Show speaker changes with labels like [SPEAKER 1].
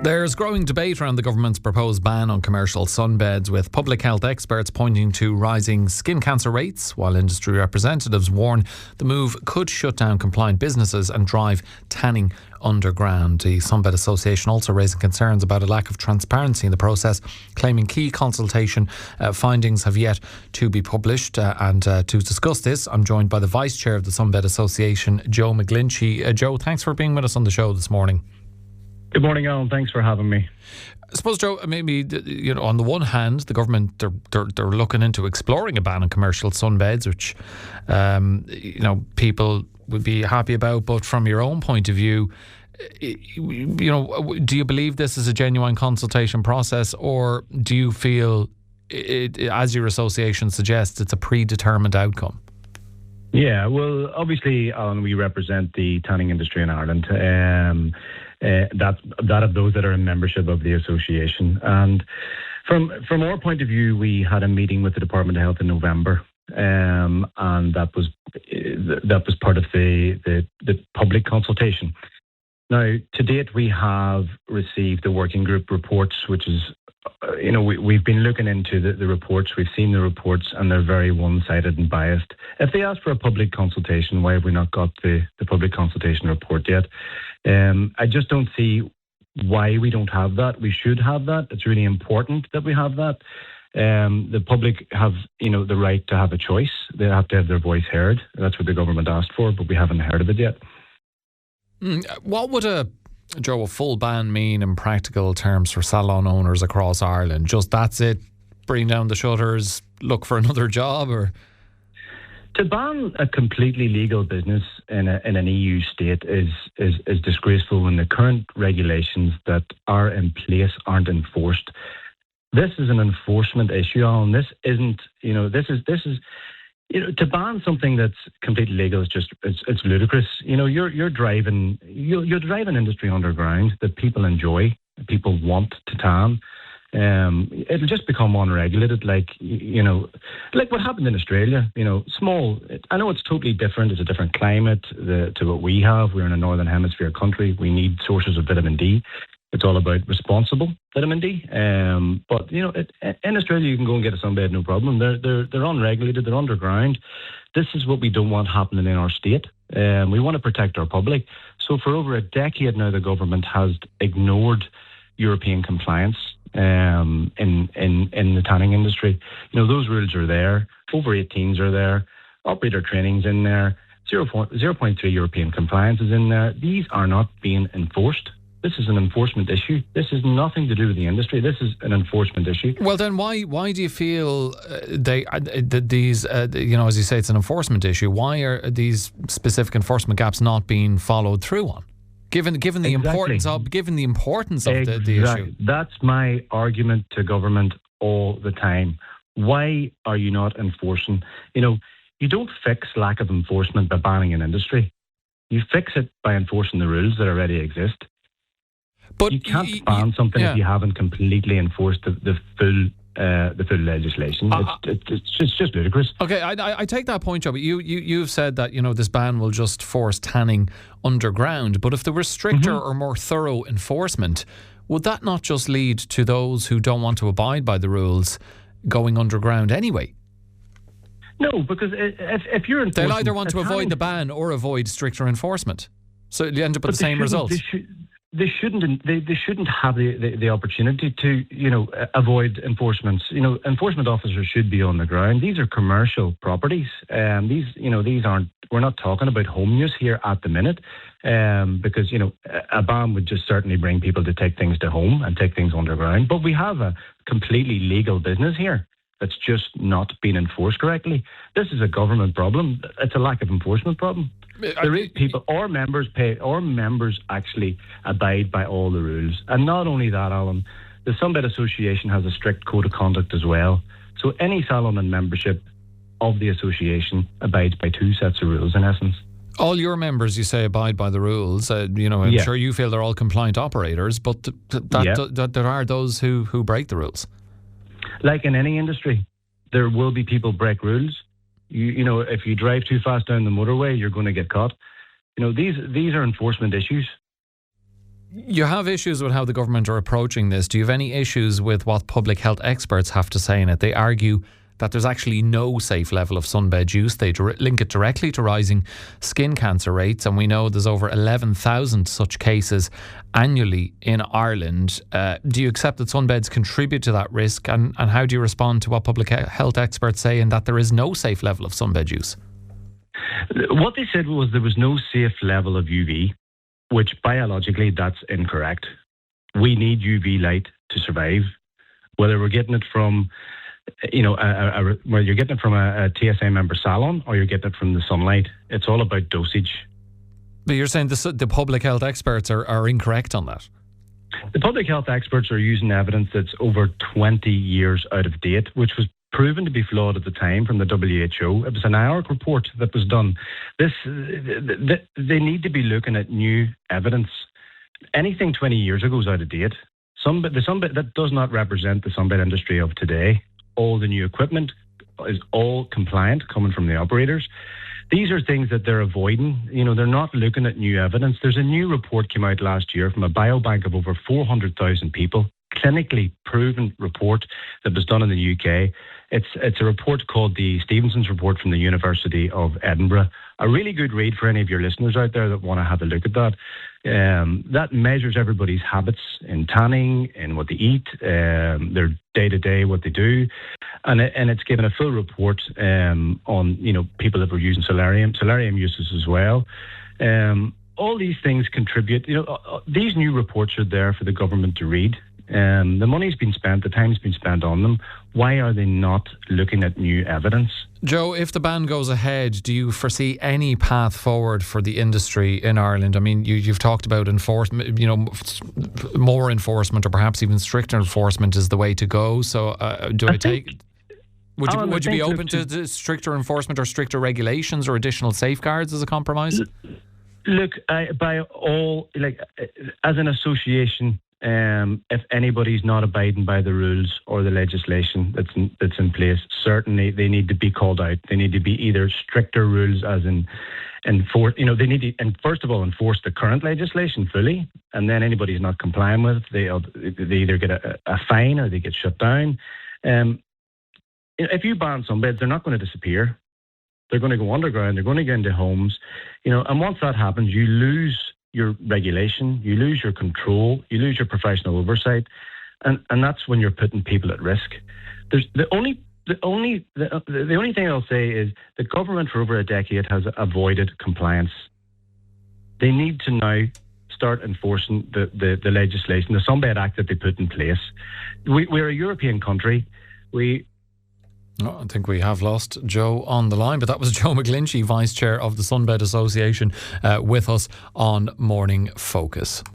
[SPEAKER 1] There's growing debate around the government's proposed ban on commercial sunbeds, with public health experts pointing to rising skin cancer rates, while industry representatives warn the move could shut down compliant businesses and drive tanning underground. The Sunbed Association also raising concerns about a lack of transparency in the process, claiming key consultation findings have yet to be published. And to discuss this, I'm joined by the Vice Chair of the Sunbed Association, Joe McGlinchey. Joe, thanks for being with us on the show this morning.
[SPEAKER 2] Good morning, Alan. Thanks for having me.
[SPEAKER 1] I suppose, Joe, maybe, on the one hand, the government, they're looking into exploring a ban on commercial sunbeds, which, people would be happy about. But from your own point of view, do you believe this is a genuine consultation process, or do you feel, as your association suggests, it's a predetermined outcome?
[SPEAKER 2] Yeah, well, obviously, Alan, we represent the tanning industry in Ireland. That of those that are in membership of the association. And from our point of view, we had a meeting with the Department of Health in November, and that was part of the public consultation. Now, to date, we have received the working group reports, which is, we've been looking into the reports. We've seen the reports, and they're very one-sided and biased. If they ask for a public consultation, why have we not got the public consultation report yet? I just don't see why we don't have that. We should have that. It's really important that we have that. The public have, the right to have a choice. They have to have their voice heard. That's what the government asked for, but we haven't heard of it yet.
[SPEAKER 1] What would a full ban mean in practical terms for salon owners across Ireland? Just that's it, bring down the shutters, look for another job, or?
[SPEAKER 2] To ban a completely legal business in an EU state is disgraceful when the current regulations that are in place aren't enforced. This is an enforcement issue, Alan. This isn't, to ban something that's completely legal is just, it's ludicrous. You're driving industry underground that people enjoy, people want to tan. It'll just become unregulated, like what happened in Australia. Small. I know it's totally different. It's a different climate to what we have. We're in a northern hemisphere country. We need sources of vitamin D. It's all about responsible vitamin D. But in Australia, you can go and get a sunbed, no problem. They're unregulated. They're underground. This is what we don't want happening in our state. We want to protect our public. So for over a decade now, the government has ignored European compliance in the tanning industry. Those rules are there. Over 18s are there. Operator training's in there. 0.3 European compliance is in there. These are not being enforced. This is an enforcement issue. This has nothing to do with the industry. This is an enforcement issue.
[SPEAKER 1] Well, then why do you feel these, as you say, it's an enforcement issue? Why are these specific enforcement gaps not being followed through on? Given the importance of the issue.
[SPEAKER 2] That's my argument to government all the time. Why are you not enforcing? You don't fix lack of enforcement by banning an industry. You fix it by enforcing the rules that already exist. But you can't ban something if you haven't completely enforced the full legislation. It's just ludicrous.
[SPEAKER 1] Okay, I take that point, Joe, but you've said that this ban will just force tanning underground. But if there were stricter or more thorough enforcement, would that not just lead to those who don't want to abide by the rules going underground anyway?
[SPEAKER 2] No, because if you're enforcing,
[SPEAKER 1] they'll either want to avoid the ban or avoid stricter enforcement. So you end up with the same result.
[SPEAKER 2] They shouldn't have the opportunity to avoid enforcement. Enforcement officers should be on the ground. These are commercial properties. These aren't. We're not talking about home use here at the minute, because a ban would just certainly bring people to take things to home and take things underground. But we have a completely legal business here that's just not being enforced correctly. This is a government problem. It's a lack of enforcement problem. There is people, our members actually abide by all the rules. And not only that, Alan, the Sunbed Association has a strict code of conduct as well. So any salon in membership of the association abides by two sets of rules in essence.
[SPEAKER 1] All your members, you say, abide by the rules. I'm sure you feel they're all compliant operators, but there are those who break the rules.
[SPEAKER 2] Like in any industry, there will be people break rules. If you drive too fast down the motorway, you're going to get caught. These are enforcement issues.
[SPEAKER 1] You have issues with how the government are approaching this. Do you have any issues with what public health experts have to say in it? They argue that there's actually no safe level of sunbed use. They link it directly to rising skin cancer rates, and we know there's over 11,000 such cases annually in Ireland. Do you accept that sunbeds contribute to that risk, and how do you respond to what public health experts say in that there is no safe level of sunbed use?
[SPEAKER 2] What they said was there was no safe level of UV, which biologically that's incorrect. We need UV light to survive, whether we're getting it from whether you're getting it from a TSA member salon or you're getting it from the sunlight. It's all about dosage.
[SPEAKER 1] But you're saying the public health experts are incorrect on that?
[SPEAKER 2] The public health experts are using evidence that's over 20 years out of date, which was proven to be flawed at the time from the WHO. It was an IARC report that was done. They need to be looking at new evidence. Anything 20 years ago is out of date. The sunbed that does not represent the sunbed industry of today. All the new equipment is all compliant, coming from the operators. These are things that they're avoiding. They're not looking at new evidence. There's a new report came out last year from a biobank of over 400,000 people, clinically proven report that was done in the UK. It's a report called the Stevenson's Report from the University of Edinburgh. A really good read for any of your listeners out there that want to have a look at that. That measures everybody's habits in tanning, in what they eat, their day-to-day, what they do. And it's given a full report on, people that were using solarium uses as well. All these things contribute. These new reports are there for the government to read. The money's been spent, the time's been spent on them. Why are they not looking at new evidence?
[SPEAKER 1] Joe, if the ban goes ahead, do you foresee any path forward for the industry in Ireland? I mean, you've talked about enforcement, more enforcement or perhaps even stricter enforcement is the way to go. So would you be open to stricter enforcement or stricter regulations or additional safeguards as a compromise?
[SPEAKER 2] Look, as an association, if anybody's not abiding by the rules or the legislation that's in place, certainly they need to be called out. They need to be either stricter rules, as in enforce. They need to, and first of all, enforce the current legislation fully, and then anybody who's not complying with it, they either get a fine or they get shut down. If you ban sunbeds, they're not going to disappear. They're going to go underground. They're going to go into homes. And once that happens, you lose your regulation, you lose your control, you lose your professional oversight, and that's when you're putting people at risk. The only thing I'll say is the government for over a decade has avoided compliance. They need to now start enforcing the legislation, the Sunbed Act that they put in place. We're a European country.
[SPEAKER 1] I think we have lost Joe on the line, but that was Joe McGlinchey, Vice Chair of the Sunbed Association, with us on Morning Focus.